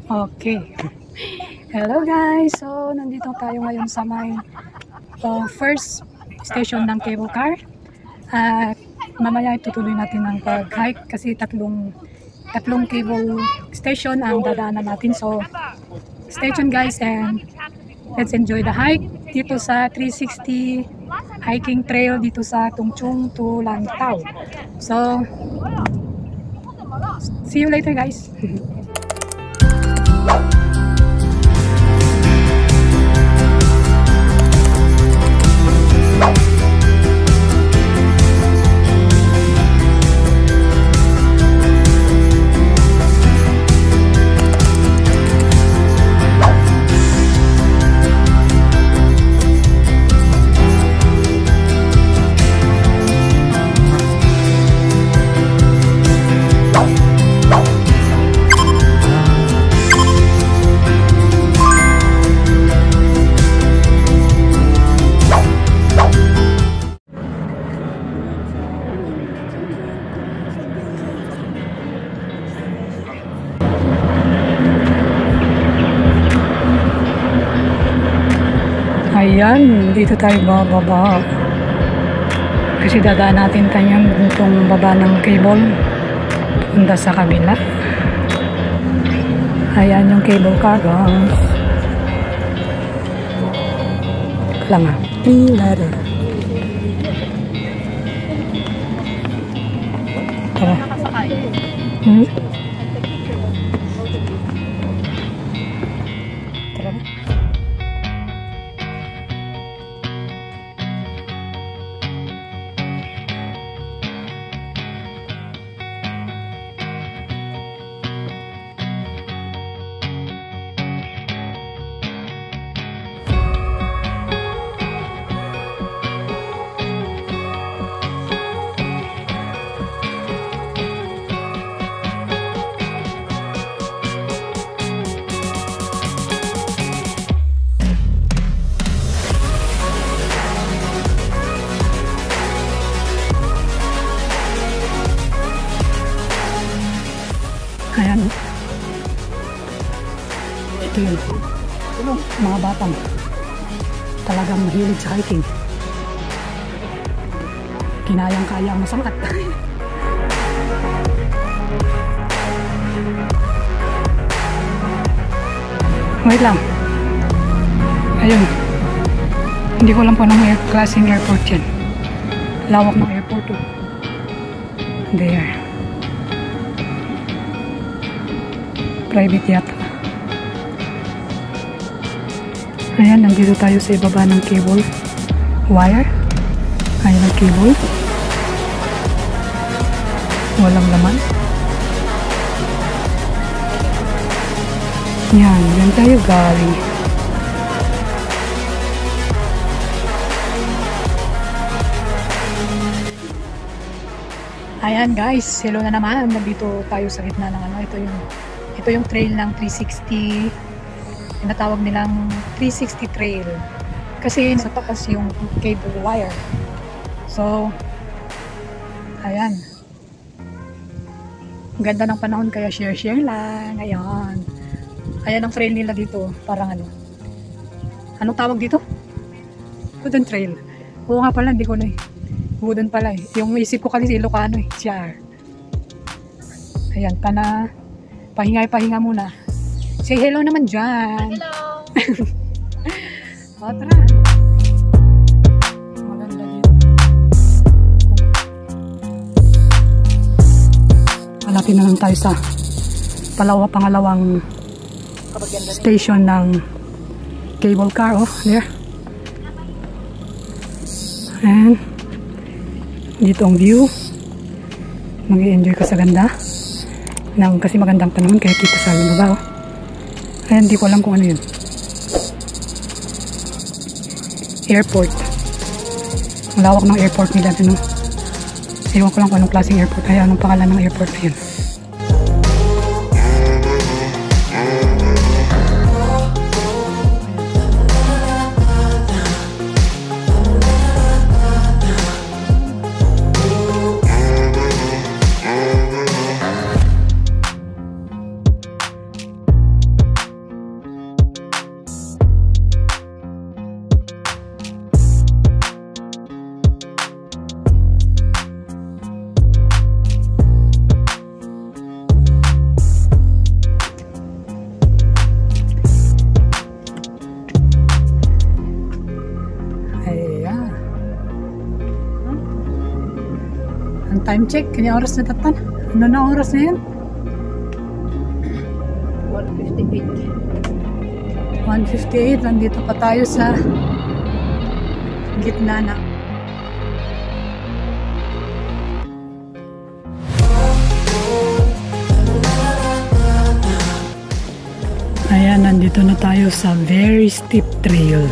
Okay. Hello guys! So, nandito tayo ngayon sa may first station ng cable car. At mamaya itutuloy natin ang pag-hike kasi tatlong cable station ang dadaanan natin. So, stay tuned guys and let's enjoy the hike dito sa 360 hiking trail dito sa Tung Chung Town Centre. So, see you later guys! Ayan, dito tayo bababa kasi dadaan natin tayong itong baba ng cable punta sa kabila. Ayan yung cable car guys. Lang ah, ladder. Tara. Tara na. Ayan, ito yun, mga batang talagang mahilig sa hiking, kinayang-kaya ang masangat. Wait lang, ayun, hindi ko alam po ng klaseng airport yan, lawak ng airport oh. There, private yata. Ayan, nandito tayo sa ibaba ng cable wire. Ayan ang cable, walang laman. Yan tayo galing. Ayan guys, hello na naman. Nandito tayo sa gitna ng ano, ito yung trail ng 360, tinatawag nilang 360 trail kasi sa taas yung cable wire. So ayan, ganda ng panahon kaya share lang. Ayan ang trail nila dito, parang anong tawag dito? Wooden trail. Oo nga pala, hindi ko na wooden pala yung isip ko kasi Ilocano char. Ayan, pahinga muna. Say hello naman dyan. Hello. O, tara. Maganda dito. Malapit na lang tayo sa pangalawang station ng cable car. Oh, there. And dito ang view. Mag-i-enjoy ka sa ganda. Kasi magandang panahon kaya kita sa baba. Ayan, hindi ko alam kung ano yun. Airport. Ang lawak ng airport nila. Ewan ko lang kung anong klaseng airport. Ayan, anong pangalan ng airport na yun. Time check, kanya oras na tatan. Ano na oras na yan? 1:58. 1:58, nandito pa tayo sa gitna na. Ayan, nandito na tayo sa very steep trail.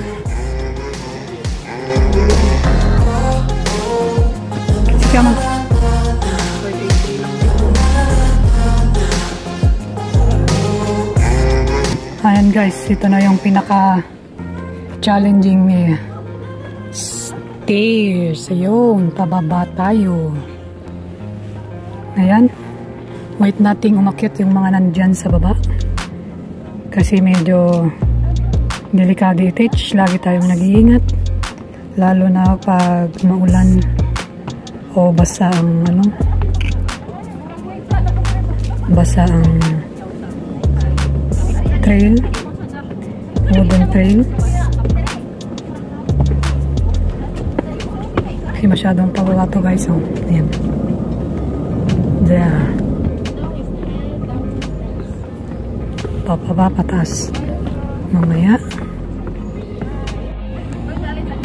Kasi ka mag... Ayan guys, ito na yung pinaka challenging stairs. Ayun, pababa tayo. Ayan, wait nating umakyat yung mga nandyan sa baba. Kasi medyo delikado itich. Lagi tayong nag-iingat. Lalo na pag maulan o basa ang basa ang trail. Wooden trail. Kasi masyadong pababa to guys. Oh. Ayan. There. Papaba, pataas. Mamaya.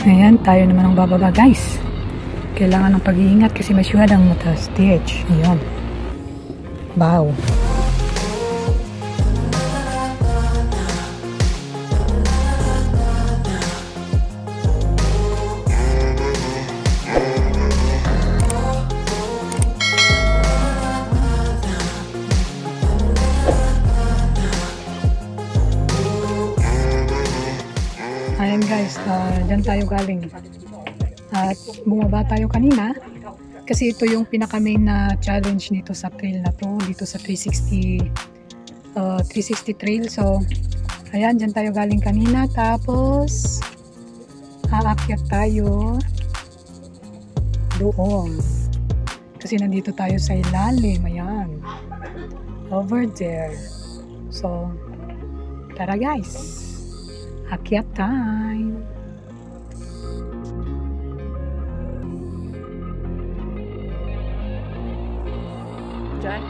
Ayan, tayo naman ang bababa guys. Kailangan ng pag-iingat kasi masyadong mataas. TH. Ayan. Wow. Ayan guys, dyan tayo galing at bumaba tayo kanina kasi ito yung pinaka main na challenge nito sa trail na to, dito sa 360 trail. So ayan, dyan tayo galing kanina, tapos aakyat tayo doon kasi nandito tayo sa ilalim. Ayan, over there. So tara guys, akyat time. Diyan.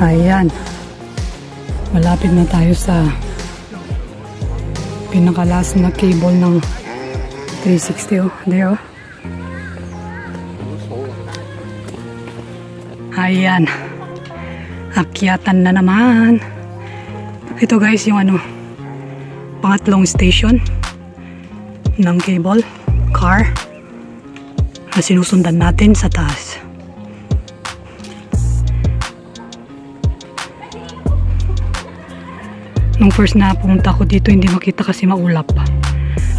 Ayan, malapit na tayo sa pinakalas na cable ng 360. Oh, there oh. Ayan, akyatan na naman. Ito guys yung pangatlong station ng cable car na sinusundan natin sa taas. Nung first na pumunta ko dito, hindi makita kasi maulap.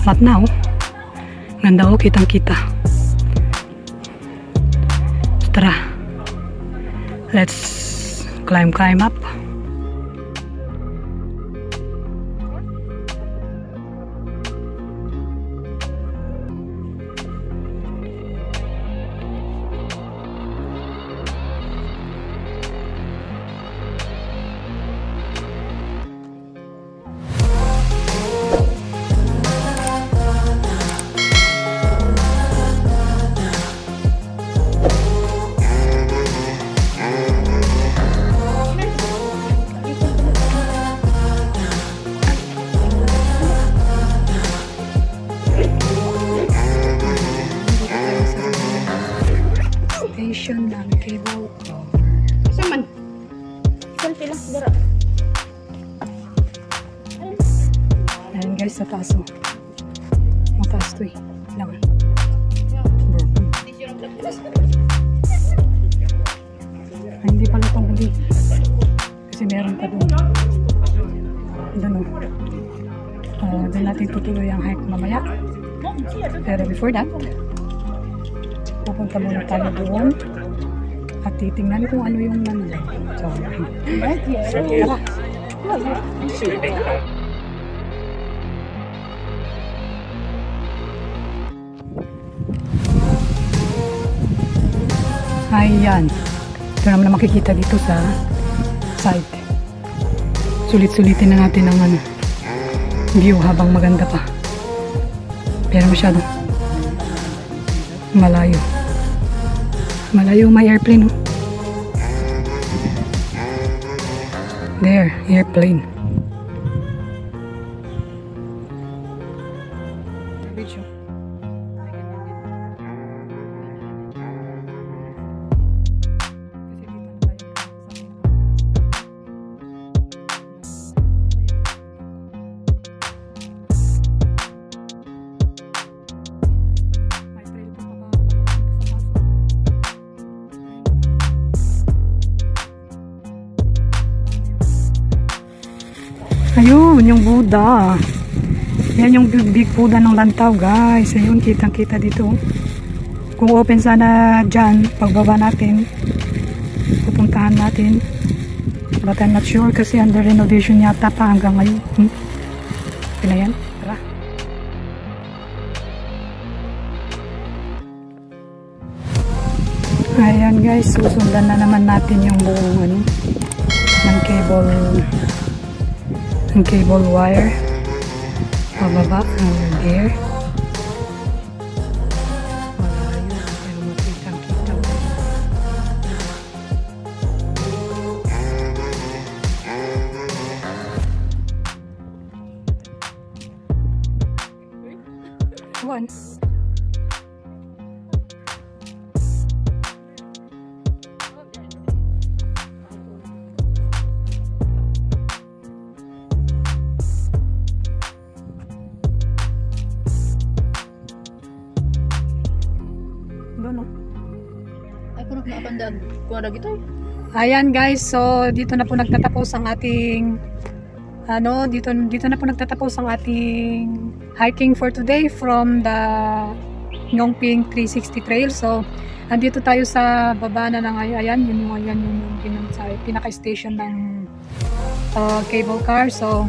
But now, ganda oh, kitang kita. Tara, let's climb up. Station ng cable car. Saman. Selfie lang dira. Ayan guys, sa taas oh. Mataas to eh. Lang. Ay, hindi pala itong huli. Kasi meron pa doon. Doon oh. Doon natin tutuloy ang hike mamaya. Pero before that, pupunta muna tayo doon at titingnan kung ano yung nandun. So, tara. Ayan. Ito naman na makikita dito sa side. Sulit-sulitin na natin ang view habang maganda pa. Pero masyado malayo. Malayo may airplane. Oh. There, airplane. Video. Ayun, yung Buddha. Yan yung big Buddha ng Lantaw, guys. Ayun, kitang-kita dito. Kung open sana dyan, pagbaba natin, pupuntahan natin. But I'm not sure kasi under renovation yata pa hanggang ngayon. Okay na yan. Tara. Ayan, guys. Susundan na naman natin yung buong ng cable wire pababa over there. Malayo pero makitang-kita. One. Ayan, guys, so dito na po nagtatapos ang ating dito na po nagtatapos ang ating hiking for today from the Ngong Ping 360 Trail. So andito tayo sa baba na ng ayan yung sa pinaka-station ng cable car. So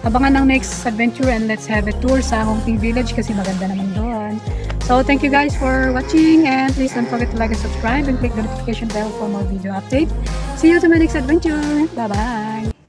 abangan ng next adventure and let's have a tour sa Ngong Ping village kasi maganda naman doon. So thank you guys for watching and please don't forget to like and subscribe and click the notification bell for more video update. See you to my next adventure. Bye bye.